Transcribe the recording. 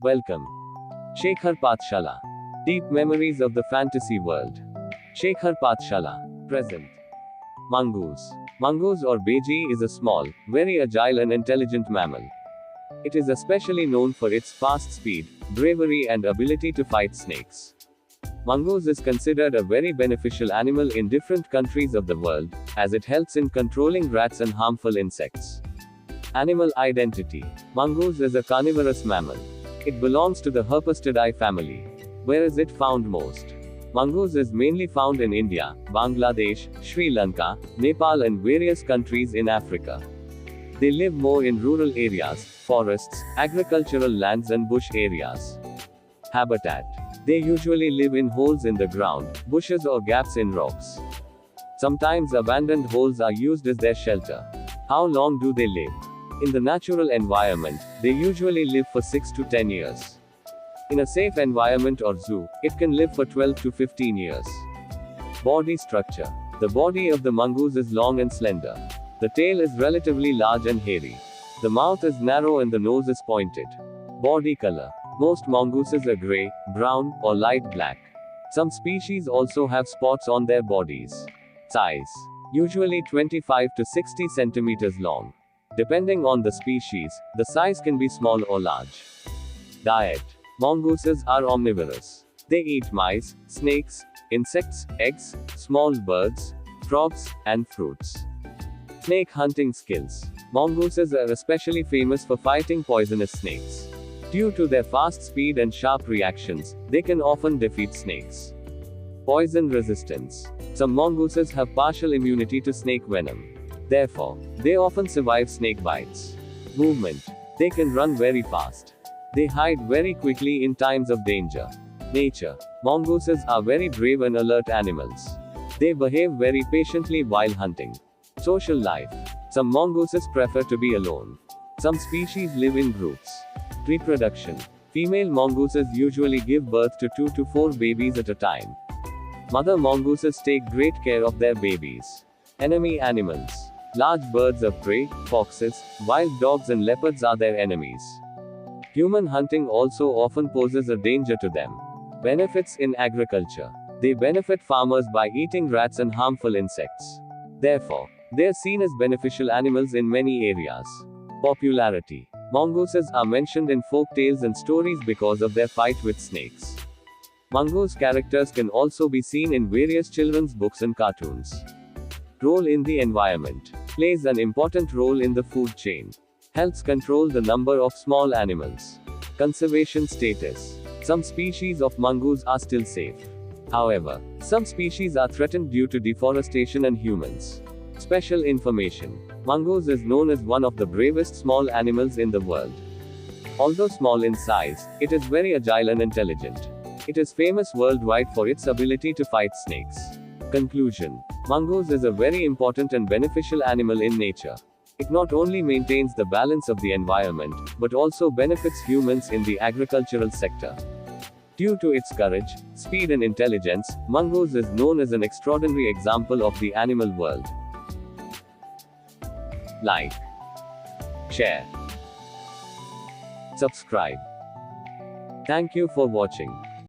Welcome. Shekhar Pathshala. Deep memories of the fantasy world. Shekhar Pathshala. Present. Mongoose. Mongoose or Beji is a small, very agile and intelligent mammal. It is especially known for its fast speed, bravery and ability to fight snakes. Mongoose is considered a very beneficial animal in different countries of the world, as it helps in controlling rats and harmful insects. Animal identity. Mongoose is a carnivorous mammal. It belongs to the Herpestidae family. Where is it found most? Mongoose is mainly found in India, Bangladesh, Sri Lanka, Nepal and various countries in Africa. They live more in rural areas, forests, agricultural lands and bush areas. Habitat. They usually live in holes in the ground, bushes or gaps in rocks. Sometimes abandoned holes are used as their shelter. How long do they live? In the natural environment, they usually live for 6 to 10 years. In a safe environment or zoo, it can live for 12 to 15 years. Body structure. The body of the mongoose is long and slender. The tail is relatively large and hairy. The mouth is narrow and the nose is pointed. Body color. Most mongooses are gray, brown, or light black. Some species also have spots on their bodies. Size. Usually 25 to 60 centimeters long. Depending on the species, the size can be small or large. Diet. Mongooses are omnivorous. They eat mice, snakes, insects, eggs, small birds, frogs, and fruits. Snake hunting skills. Mongooses are especially famous for fighting poisonous snakes. Due to their fast speed and sharp reactions, they can often defeat snakes. Poison resistance. Some mongooses have partial immunity to snake venom. Therefore, they often survive snake bites. Movement. They can run very fast. They hide very quickly in times of danger. Nature. Mongooses are very brave and alert animals. They behave very patiently while hunting. Social life. Some mongooses prefer to be alone. Some species live in groups. Reproduction. Female mongooses usually give birth to 2 to 4 babies at a time. Mother mongooses take great care of their babies. Enemy animals. Large birds of prey, foxes, wild dogs and leopards are their enemies. Human hunting also often poses a danger to them. Benefits in agriculture. They benefit farmers by eating rats and harmful insects. Therefore, they are seen as beneficial animals in many areas. Popularity. Mongooses are mentioned in folk tales and stories because of their fight with snakes. Mongoose characters can also be seen in various children's books and cartoons. Role in the environment. Plays an important role in the food chain. Helps control the number of small animals. Conservation status. Some species of mongoose are still safe. However, some species are threatened due to deforestation and humans. Special information. Mongoose is known as one of the bravest small animals in the world. Although small in size, it is very agile and intelligent. It is famous worldwide for its ability to fight snakes. Conclusion. Mongoose is a very important and beneficial animal in nature. It not only maintains the balance of the environment, but also benefits humans in the agricultural sector. Due to its courage, speed and intelligence, mongoose is known as an extraordinary example of the animal world. Like, share, subscribe. Thank you for watching.